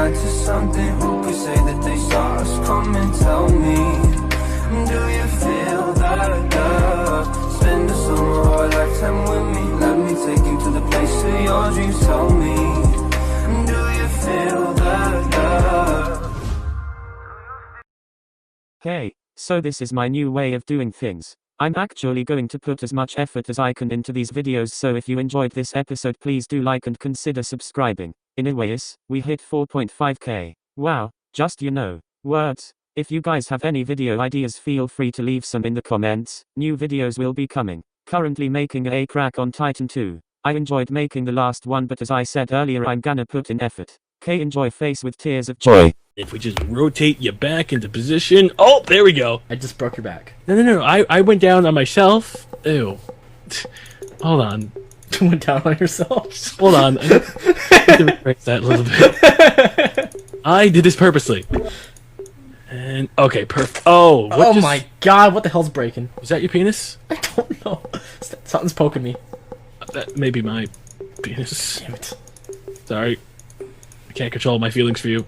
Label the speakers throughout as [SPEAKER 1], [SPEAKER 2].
[SPEAKER 1] blind to something? Who could say that they saw us? Come and tell me, do you feel that love? Spend a summer or a lifetime with me. Let me take you to the place of your dreams. Tell me, do you feel that love?
[SPEAKER 2] Hey, so this is my new way of doing things. I'm actually going to put as much effort as I can into these videos, so if you enjoyed this episode, please do like and consider subscribing. Anyways, we hit 4.5k. Wow, just words. If you guys have any video ideas, feel free to leave some in the comments. New videos will be coming. Currently making a crack on Titan 2. I enjoyed making the last one, but as I said earlier, I'm gonna put in effort. Enjoy face with tears of joy.
[SPEAKER 3] If we just rotate you back into position. Oh, there we go.
[SPEAKER 4] I just broke your back.
[SPEAKER 3] No. I went down on myself. Ew. Hold on.
[SPEAKER 4] Went down on yourself?
[SPEAKER 3] Hold on. I need to rephrase that a little bit. I did this purposely. And, okay, perfect. Oh,
[SPEAKER 4] my god, what the hell's breaking?
[SPEAKER 3] Was that your penis?
[SPEAKER 4] I don't know. Something's poking me.
[SPEAKER 3] That may be my penis.
[SPEAKER 4] Damn it.
[SPEAKER 3] Sorry. I can't control my feelings for you.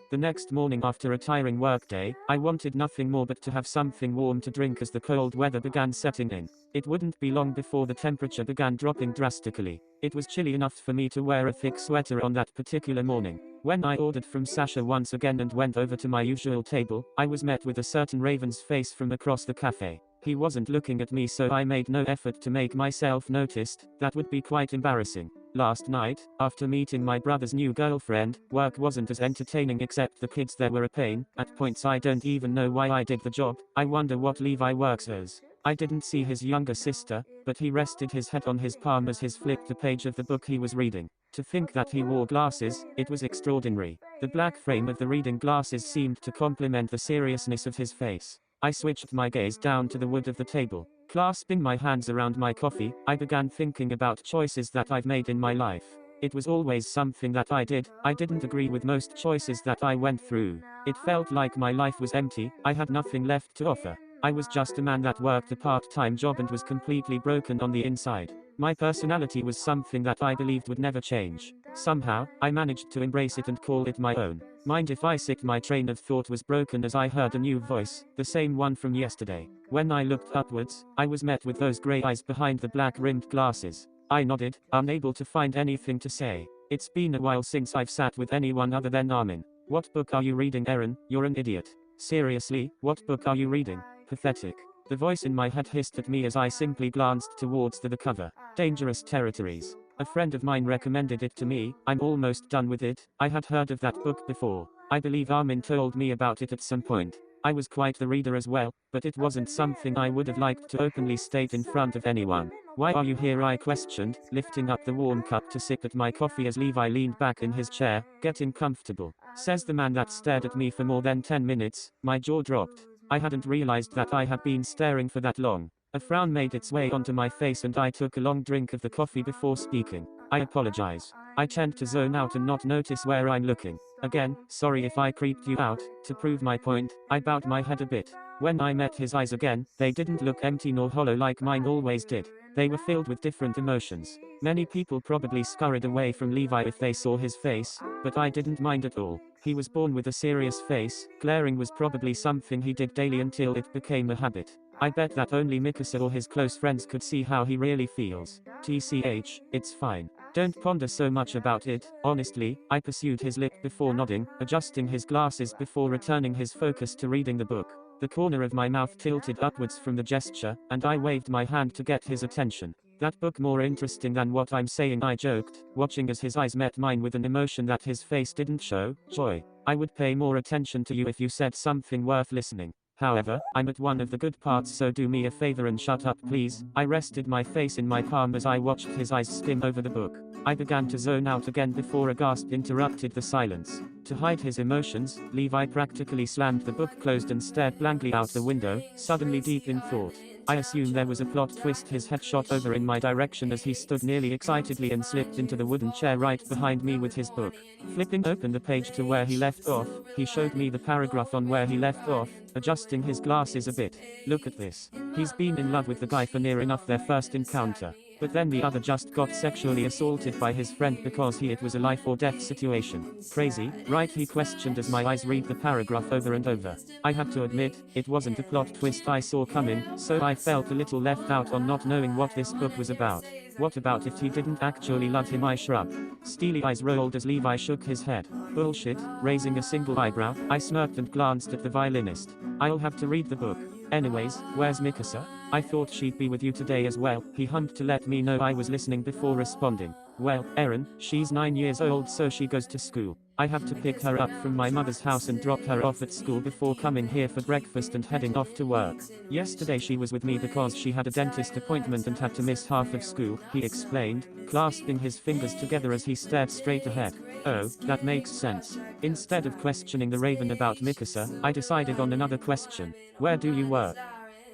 [SPEAKER 2] The next morning after a tiring workday, I wanted nothing more but to have something warm to drink as the cold weather began setting in. It wouldn't be long before the temperature began dropping drastically. It was chilly enough for me to wear a thick sweater on that particular morning. When I ordered from Sasha once again and went over to my usual table, I was met with a certain Raven's face from across the cafe. He wasn't looking at me, so I made no effort to make myself noticed. That would be quite embarrassing. Last night, after meeting my brother's new girlfriend, work wasn't as entertaining, except the kids there were a pain. At points I don't even know why I did the job. I wonder what Levi works as. I didn't see his younger sister, but he rested his head on his palm as he flipped the page of the book he was reading. To think that he wore glasses, it was extraordinary. The black frame of the reading glasses seemed to complement the seriousness of his face. I switched my gaze down to the wood of the table. Clasping my hands around my coffee, I began thinking about choices that I've made in my life. It was always something that I did. I didn't agree with most choices that I went through. It felt like my life was empty. I had nothing left to offer. I was just a man that worked a part-time job and was completely broken on the inside. My personality was something that I believed would never change. Somehow, I managed to embrace it and call it my own. Mind if I sick? My train of thought was broken as I heard a new voice, the same one from yesterday. When I looked upwards, I was met with those grey eyes behind the black-rimmed glasses. I nodded, unable to find anything to say. It's been a while since I've sat with anyone other than Armin. What book are you reading, Eren? You're an idiot. Seriously, what book are you reading? Pathetic. The voice in my head hissed at me as I simply glanced towards the cover. Dangerous Territories. A friend of mine recommended it to me. I'm almost done with it. I had heard of that book before. I believe Armin told me about it at some point. I was quite the reader as well, but it wasn't something I would have liked to openly state in front of anyone. Why are you here? I questioned, lifting up the warm cup to sip at my coffee as Levi leaned back in his chair. Getting comfortable, says the man that stared at me for more than 10 minutes. My jaw dropped. I hadn't realized that I had been staring for that long. A frown made its way onto my face and I took a long drink of the coffee before speaking. I apologize. I tend to zone out and not notice where I'm looking. Again, sorry if I creeped you out. To prove my point, I bowed my head a bit. When I met his eyes again, they didn't look empty nor hollow like mine always did. They were filled with different emotions. Many people probably scurried away from Levi if they saw his face, but I didn't mind at all. He was born with a serious face. Glaring was probably something he did daily until it became a habit. I bet that only Mikasa or his close friends could see how he really feels. TCH, it's fine. Don't ponder so much about it. Honestly, I pursued his lip before nodding, adjusting his glasses before returning his focus to reading the book. The corner of my mouth tilted upwards from the gesture, and I waved my hand to get his attention. That book more interesting than what I'm saying, I joked, watching as his eyes met mine with an emotion that his face didn't show. Joy. I would pay more attention to you if you said something worth listening. However, I'm at one of the good parts, so do me a favor and shut up please. I rested my face in my palm as I watched his eyes skim over the book. I began to zone out again before a gasp interrupted the silence. To hide his emotions, Levi practically slammed the book closed and stared blankly out the window, suddenly deep in thought. I assume there was a plot twist. His head shot over in my direction as he stood nearly excitedly and slipped into the wooden chair right behind me with his book. Flipping open the page to where he left off, he showed me the paragraph on where he left off, adjusting his glasses a bit. Look at this. He's been in love with the guy for near enough their first encounter. But then the other just got sexually assaulted by his friend because it was a life or death situation. Crazy, right? He questioned as my eyes read the paragraph over and over. I have to admit, it wasn't a plot twist I saw coming, so I felt a little left out on not knowing what this book was about. What about if he didn't actually love him? I shrugged. Steely eyes rolled as Levi shook his head. Bullshit. Raising a single eyebrow, I smirked and glanced at the violinist. I'll have to read the book. Anyways, where's Mikasa? I thought she'd be with you today as well. He hummed to let me know I was listening before responding. Well, Eren, she's 9 years old, so she goes to school. I have to pick her up from my mother's house and drop her off at school before coming here for breakfast and heading off to work. Yesterday she was with me because she had a dentist appointment and had to miss half of school, he explained, clasping his fingers together as he stared straight ahead. Oh, that makes sense. Instead of questioning the Raven about Mikasa, I decided on another question. Where do you work?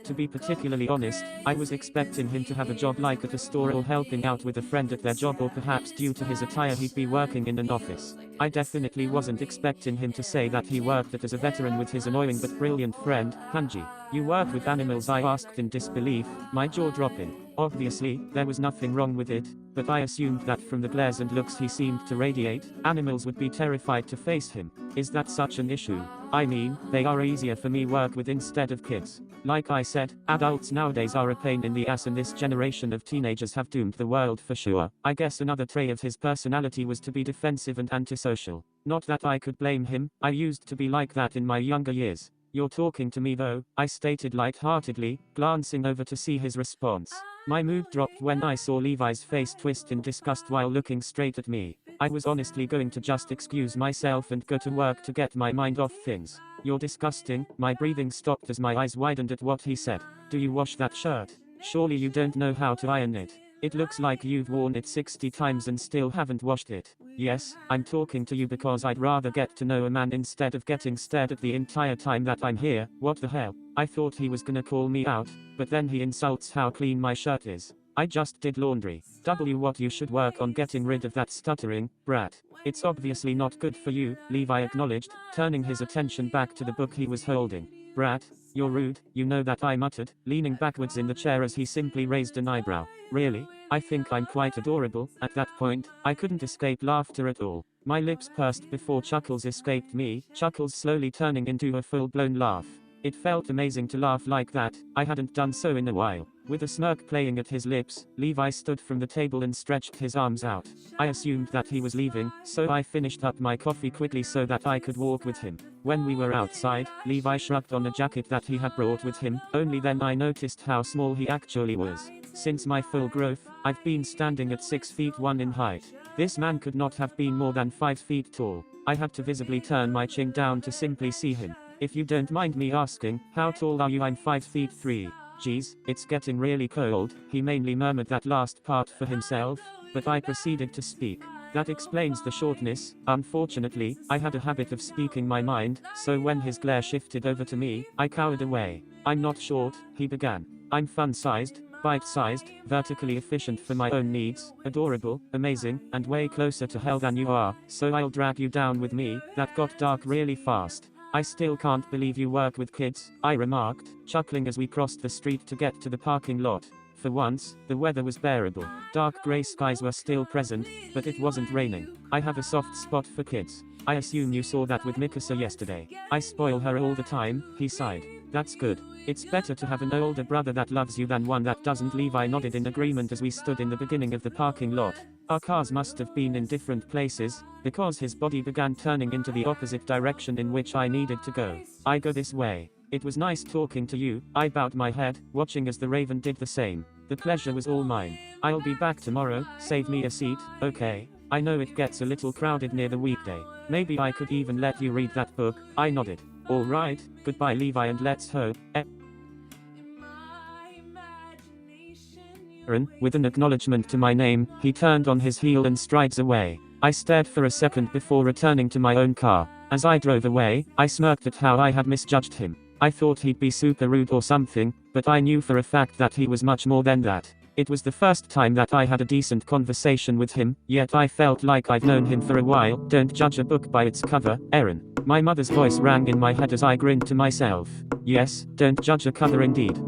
[SPEAKER 2] To be particularly honest, I was expecting him to have a job like at a store or helping out with a friend at their job, or perhaps due to his attire he'd be working in an office. I definitely wasn't expecting him to say that he worked as a veteran with his annoying but brilliant friend, Hanji. You work with animals? I asked in disbelief, my jaw dropping. Obviously, there was nothing wrong with it, but I assumed that from the glares and looks he seemed to radiate, animals would be terrified to face him. Is that such an issue? I mean, they are easier for me work with instead of kids. Like I said, adults nowadays are a pain in the ass, and this generation of teenagers have doomed the world for sure. I guess another trait of his personality was to be defensive and antisocial. Not that I could blame him, I used to be like that in my younger years. You're talking to me though, I stated light-heartedly, glancing over to see his response. My mood dropped when I saw Levi's face twist in disgust while looking straight at me. I was honestly going to just excuse myself and go to work to get my mind off things. You're disgusting. My breathing stopped as my eyes widened at what he said. Do you wash that shirt? Surely you don't know how to iron it. It looks like you've worn it 60 times and still haven't washed it. Yes, I'm talking to you because I'd rather get to know a man instead of getting stared at the entire time that I'm here. What the hell? I thought he was gonna call me out, but then he insults how clean my shirt is. I just did laundry. What you should work on getting rid of that stuttering, brat. It's obviously not good for you, Levi acknowledged, turning his attention back to the book he was holding. Brat, you're rude, you know that, I muttered, leaning backwards in the chair as he simply raised an eyebrow. Really? I think I'm quite adorable. At that point, I couldn't escape laughter at all. My lips pursed before chuckles escaped me, chuckles slowly turning into a full-blown laugh. It felt amazing to laugh like that. I hadn't done so in a while. With a smirk playing at his lips, Levi stood from the table and stretched his arms out. I assumed that he was leaving, so I finished up my coffee quickly so that I could walk with him. When we were outside, Levi shrugged on a jacket that he had brought with him. Only then I noticed how small he actually was. Since my full growth, I've been standing at 6 feet 1 in height. This man could not have been more than 5 feet tall. I had to visibly turn my chin down to simply see him. If you don't mind me asking, how tall are you? I'm 5 feet 3. Geez, it's getting really cold. He mainly murmured that last part for himself, but I proceeded to speak. That explains the shortness. Unfortunately, I had a habit of speaking my mind, so when his glare shifted over to me, I cowered away. I'm not short, he began. I'm fun-sized, bite-sized, vertically efficient for my own needs, adorable, amazing, and way closer to hell than you are, so I'll drag you down with me. That got dark really fast. I still can't believe you work with kids, I remarked, chuckling as we crossed the street to get to the parking lot. For once, the weather was bearable. Dark grey skies were still present, but it wasn't raining. I have a soft spot for kids. I assume you saw that with Mikasa yesterday. I spoil her all the time, he sighed. That's good. It's better to have an older brother that loves you than one that doesn't. Levi nodded in agreement as we stood in the beginning of the parking lot. Our cars must have been in different places, because his body began turning into the opposite direction in which I needed to go. I go this way. It was nice talking to you. I bowed my head, watching as the Raven did the same. The pleasure was all mine. I'll be back tomorrow. Save me a seat, okay? I know it gets a little crowded near the weekday. Maybe I could even let you read that book. I nodded. All right, goodbye Levi, and let's hope. With an acknowledgement to my name, he turned on his heel and strides away. I stared for a second before returning to my own car. As I drove away, I smirked at how I had misjudged him. I thought he'd be super rude or something, but I knew for a fact that he was much more than that. It was the first time that I had a decent conversation with him, yet I felt like I'd known him for a while. Don't judge a book by its cover, Eren. My mother's voice rang in my head as I grinned to myself. Yes, don't judge a cover indeed.